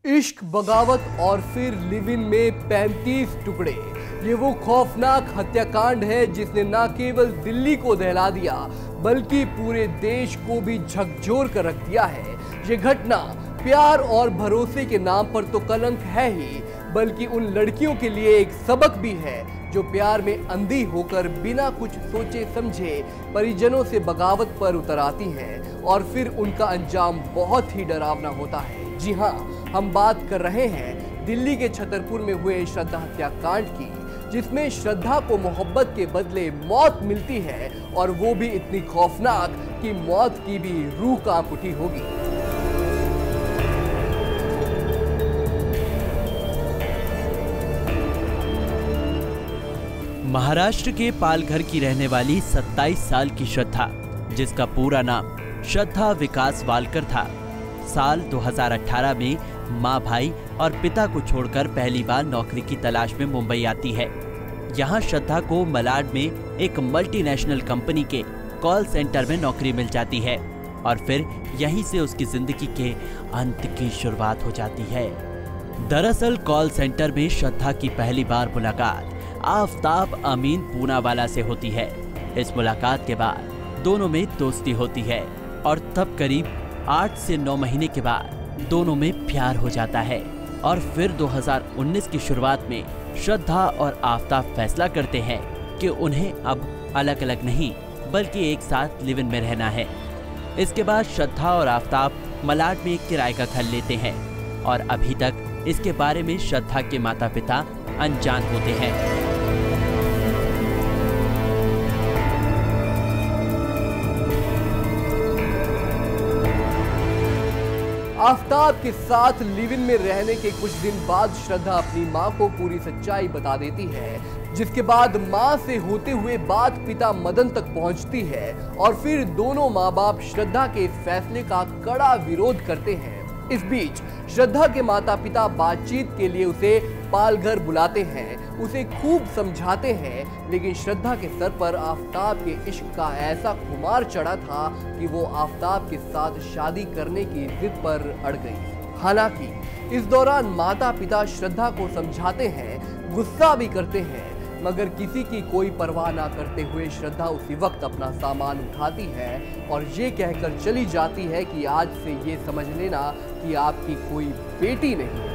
इश्क, बगावत और फिर लिव इन में 35 टुकड़े। ये वो खौफनाक हत्याकांड है जिसने न केवल दिल्ली को दहला दिया बल्कि पूरे देश को भी झकझोर कर रख दिया है। ये घटना प्यार और भरोसे के नाम पर तो कलंक है ही, बल्कि उन लड़कियों के लिए एक सबक भी है जो प्यार में अंधी होकर बिना कुछ सोचे समझे परिजनों से बगावत पर उतर आती हैं और फिर उनका अंजाम बहुत ही डरावना होता है। जी हाँ, हम बात कर रहे हैं दिल्ली के छतरपुर में हुए श्रद्धा हत्याकांड की, जिसमें श्रद्धा को मोहब्बत के बदले मौत मिलती है और वो भी इतनी खौफनाक कि मौत की भी रूह कांप उठी होगी। महाराष्ट्र के पालघर की रहने वाली 27 साल की श्रद्धा, जिसका पूरा नाम श्रद्धा विकास वालकर था, साल 2018 में मां, भाई और पिता को छोड़कर पहली बार नौकरी की तलाश में मुंबई आती है। यहां श्रद्धा को मलाड में एक मल्टीनेशनल कंपनी के कॉल सेंटर में नौकरी मिल जाती है और फिर यहीं से उसकी जिंदगी के अंत की शुरुआत हो जाती है। दरअसल कॉल सेंटर में श्रद्धा की पहली बार मुलाकात आफ्ताब अमीन पूनावाला से होती है। इस मुलाकात के बाद दोनों में दोस्ती होती है और तब करीब 8 से 9 महीने के बाद दोनों में प्यार हो जाता है और फिर 2019 की शुरुआत में श्रद्धा और आफ्ताब फैसला करते हैं कि उन्हें अब अलग अलग नहीं बल्कि एक साथ लिव इन में रहना है। इसके बाद श्रद्धा और आफ्ताब मलाड में एक किराए का घर लेते हैं और अभी तक इसके बारे में श्रद्धा के माता पिता अनजान होते हैं। आफ्ताब के साथ लिव इन में रहने के कुछ दिन बाद श्रद्धा अपनी मां को पूरी सच्चाई बता देती है, जिसके बाद मां से होते हुए बात पिता मदन तक पहुंचती है और फिर दोनों मां बाप श्रद्धा के इस फैसले का कड़ा विरोध करते हैं। इस बीच श्रद्धा के माता पिता बातचीत के लिए उसे पालघर बुलाते हैं, उसे खूब समझाते हैं, लेकिन श्रद्धा के सर पर आफ्ताब के इश्क का ऐसा खुमार चढ़ा था कि वो आफ्ताब के साथ शादी करने की जिद पर अड़ गई। हालांकि इस दौरान माता पिता श्रद्धा को समझाते हैं, गुस्सा भी करते हैं, मगर किसी की कोई परवाह ना करते हुए श्रद्धा उसी वक्त अपना सामान उठाती है और ये कहकर चली जाती है कि आज से ये समझ लेना कि आपकी कोई बेटी नहीं।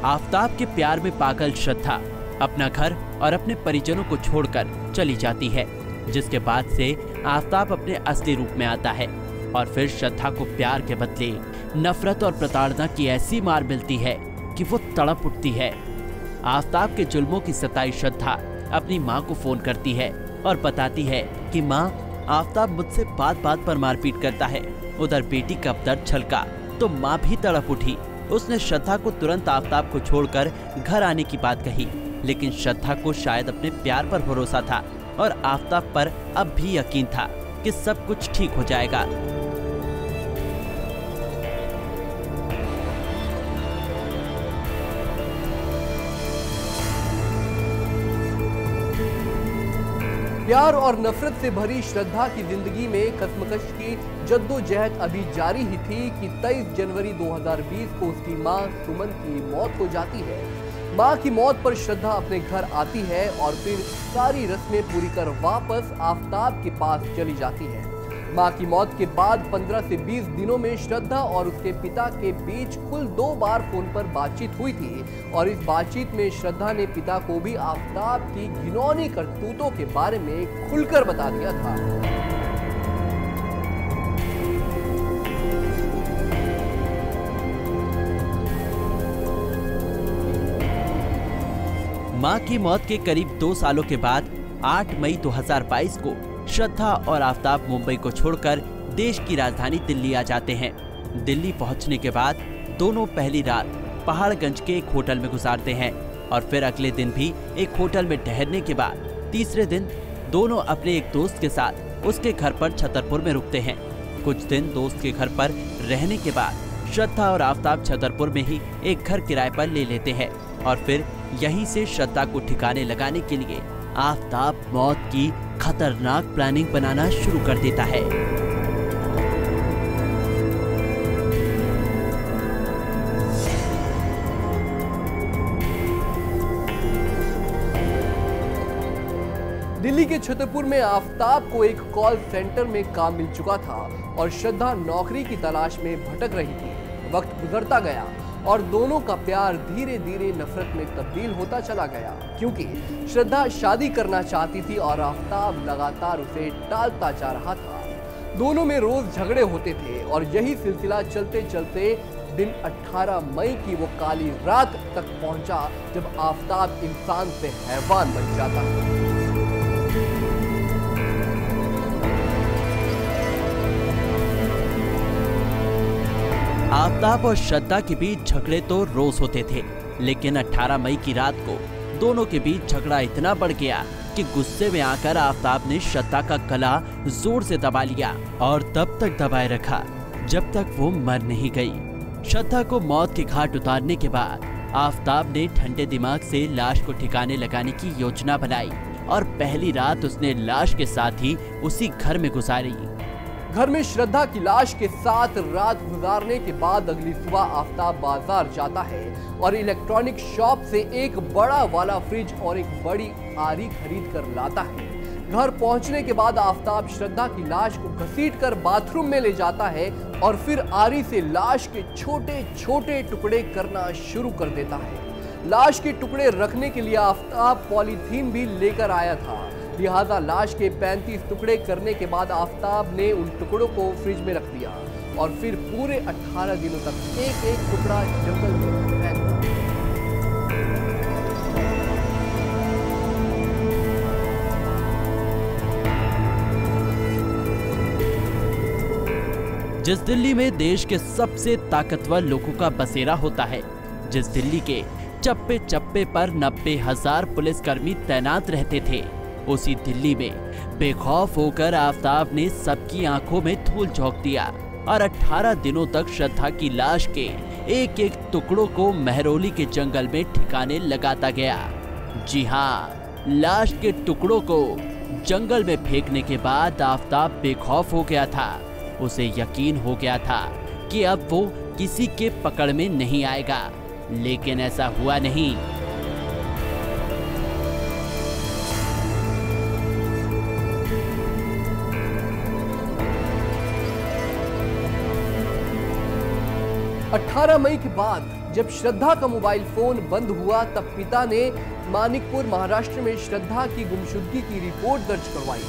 आफ्ताब के प्यार में पागल श्रद्धा अपना घर और अपने परिजनों को छोड़कर चली जाती है, जिसके बाद से आफ्ताब अपने असली रूप में आता है और फिर श्रद्धा को प्यार के बदले नफरत और प्रताड़ना की ऐसी मार मिलती है कि वो तड़प उठती है। आफ्ताब के जुल्मों की सताई श्रद्धा अपनी मां को फोन करती है और बताती है कि मां, आफ्ताब मुझसे बात बात पर मारपीट करता है। उधर बेटी का दर्द छलका तो मां भी तड़प उठी। उसने श्रद्धा को तुरंत आफ्ताब को छोड़कर घर आने की बात कही, लेकिन श्रद्धा को शायद अपने प्यार पर भरोसा था और आफ्ताब पर अब भी यकीन था कि सब कुछ ठीक हो जाएगा। प्यार और नफरत से भरी श्रद्धा की जिंदगी में कसमकश की जद्दोजहद अभी जारी ही थी कि 23 जनवरी 2020 को उसकी मां सुमन की मौत हो जाती है। मां की मौत पर श्रद्धा अपने घर आती है और फिर सारी रस्में पूरी कर वापस आफ्ताब के पास चली जाती है। मां की मौत के बाद 15 से 20 दिनों में श्रद्धा और उसके पिता के बीच कुल 2 बार फोन पर बातचीत हुई थी और इस बातचीत में श्रद्धा ने पिता को भी आफ्ताब की घिनौनी करतूतों के बारे में खुलकर बता दिया था। मां की मौत के करीब 2 सालों के बाद 8 मई 2022 को श्रद्धा और आफ्ताब मुंबई को छोड़कर देश की राजधानी दिल्ली आ जाते हैं। दिल्ली पहुंचने के बाद दोनों पहली रात पहाड़गंज के एक होटल में गुजारते हैं और फिर अगले दिन भी एक होटल में ठहरने के बाद तीसरे दिन दोनों अपने एक दोस्त के साथ उसके घर पर छतरपुर में रुकते हैं। कुछ दिन दोस्त के घर पर रहने के बाद श्रद्धा और आफ्ताब छतरपुर में ही एक घर किराए पर ले लेते हैं और फिर यहीं से श्रद्धा को ठिकाने लगाने के लिए आफताब मौत की खतरनाक प्लानिंग बनाना शुरू कर देता है। दिल्ली के छतरपुर में आफताब को एक कॉल सेंटर में काम मिल चुका था और श्रद्धा नौकरी की तलाश में भटक रही थी। वक्त गुजरता गया और दोनों का प्यार धीरे धीरे नफरत में तब्दील होता चला गया, क्योंकि श्रद्धा शादी करना चाहती थी और आफताब लगातार उसे टालता जा रहा था। दोनों में रोज झगड़े होते थे और यही सिलसिला चलते चलते दिन 18 मई की वो काली रात तक पहुंचा जब आफताब इंसान से हैवान बन जाता। आफताब और श्रद्धा के बीच झगड़े तो रोज होते थे, लेकिन 18 मई की रात को दोनों के बीच झगड़ा इतना बढ़ गया कि गुस्से में आकर आफताब ने श्रद्धा का गला जोर से दबा लिया और तब तक दबाए रखा जब तक वो मर नहीं गई। श्रद्धा को मौत के घाट उतारने के बाद आफताब ने ठंडे दिमाग से लाश को ठिकाने लगाने की योजना बनाई और पहली रात उसने लाश के साथ ही उसी घर में गुजारी। घर में श्रद्धा की लाश के साथ रात गुजारने के बाद अगली सुबह आफताब बाजार जाता है और इलेक्ट्रॉनिक शॉप से एक बड़ा वाला फ्रिज और एक बड़ी आरी खरीद कर लाता है। घर पहुंचने के बाद आफताब श्रद्धा की लाश को घसीटकर बाथरूम में ले जाता है और फिर आरी से लाश के छोटे छोटे टुकड़े करना शुरू कर देता है। लाश के टुकड़े रखने के लिए आफताब पॉलीथीन भी लेकर आया था, लिहाजा लाश के 35 टुकड़े करने के बाद आफताब ने उन टुकड़ों को फ्रिज में रख दिया और फिर पूरे 18 दिनों तक एक एक टुकड़ा जंगल में फेंक दिया। जिस दिल्ली में देश के सबसे ताकतवर लोगों का बसेरा होता है, जिस दिल्ली के चप्पे चप्पे पर 90,000 पुलिसकर्मी तैनात रहते थे, उसी दिल्ली में बेखौफ होकर आफताब ने सबकी आंखों में धूल झोंक दिया और 18 दिनों तक श्रद्धा की लाश के एक एक टुकड़ों को महरौली के जंगल में ठिकाने लगाता गया। जी हाँ, लाश के टुकड़ों को जंगल में फेंकने के बाद आफताब बेखौफ हो गया था। उसे यकीन हो गया था कि अब वो किसी के पकड़ में नहीं आएगा, लेकिन ऐसा हुआ नहीं। अठारह मई के बाद जब श्रद्धा का मोबाइल फोन बंद हुआ, तब पिता ने मानिकपुर महाराष्ट्र में श्रद्धा की गुमशुदगी की रिपोर्ट दर्ज करवाई।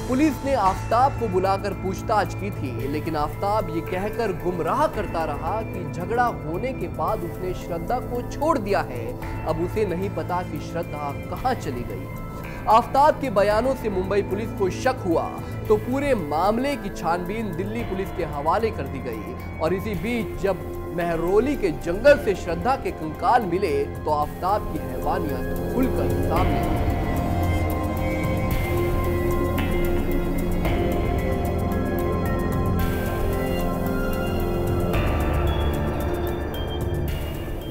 पुलिस ने आफताब को बुलाकर पूछताछ की थी, लेकिन आफताब ये कहकर गुमराह करता रहा कि झगड़ा होने के बाद उसने श्रद्धा को छोड़ दिया है, अब उसे नहीं पता कि श्रद्धा कहां चली गई। आफताब के बयानों से मुंबई पुलिस को शक हुआ तो पूरे मामले की छानबीन दिल्ली पुलिस के हवाले कर दी गई और इसी बीच जब महरौली के जंगल से श्रद्धा के कंकाल मिले तो आफताब की हैवानियत खुलकर सामने आई।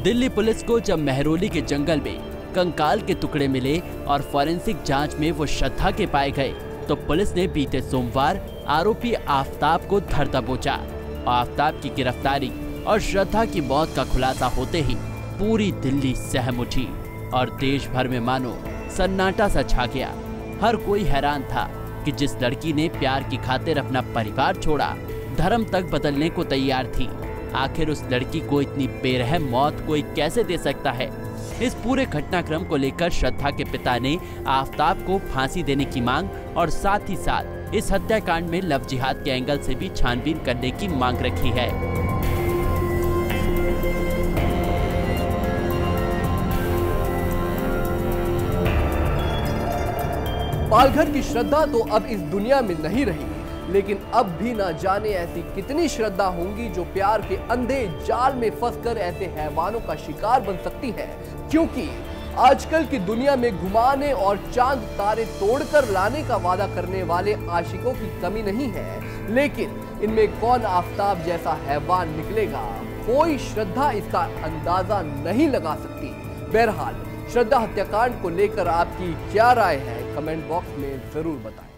दिल्ली पुलिस को जब महरौली के जंगल में कंकाल के टुकड़े मिले और फॉरेंसिक जांच में वो श्रद्धा के पाए गए, तो पुलिस ने बीते सोमवार आरोपी आफताब को धर दबोचा। आफताब की गिरफ्तारी और श्रद्धा की मौत का खुलासा होते ही पूरी दिल्ली सहम उठी और देश भर में मानो सन्नाटा सा छा गया। हर कोई हैरान था कि जिस लड़की ने प्यार की खातिर अपना परिवार छोड़ा, धर्म तक बदलने को तैयार थी, आखिर उस लड़की को इतनी बेरहम मौत कोई कैसे दे सकता है। इस पूरे घटनाक्रम को लेकर श्रद्धा के पिता ने आफताब को फांसी देने की मांग और साथ ही साथ इस हत्याकांड में लव जिहाद के एंगल से भी छानबीन करने की मांग रखी है। पालघर की श्रद्धा तो अब इस दुनिया में नहीं रही, लेकिन अब भी ना जाने ऐसी कितनी श्रद्धा होंगी जो प्यार के अंधे जाल में फंसकर ऐसे हैवानों का शिकार बन सकती है। क्योंकि आजकल की दुनिया में घुमाने और चांद तारे तोड़कर लाने का वादा करने वाले आशिकों की कमी नहीं है, लेकिन इनमें कौन आफताब जैसा हैवान निकलेगा, कोई श्रद्धा इसका अंदाजा नहीं लगा सकती। बहरहाल श्रद्धा हत्याकांड को लेकर आपकी क्या राय है, कमेंट बॉक्स में जरूर बताएं।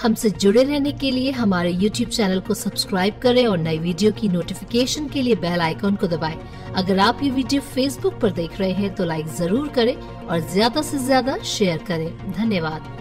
हमसे जुड़े रहने के लिए हमारे YouTube चैनल को सब्सक्राइब करें और नई वीडियो की नोटिफिकेशन के लिए बेल आइकॉन को दबाएं। अगर आप ये वीडियो Facebook पर देख रहे हैं तो लाइक जरूर करें और ज्यादा से ज्यादा शेयर करें। धन्यवाद।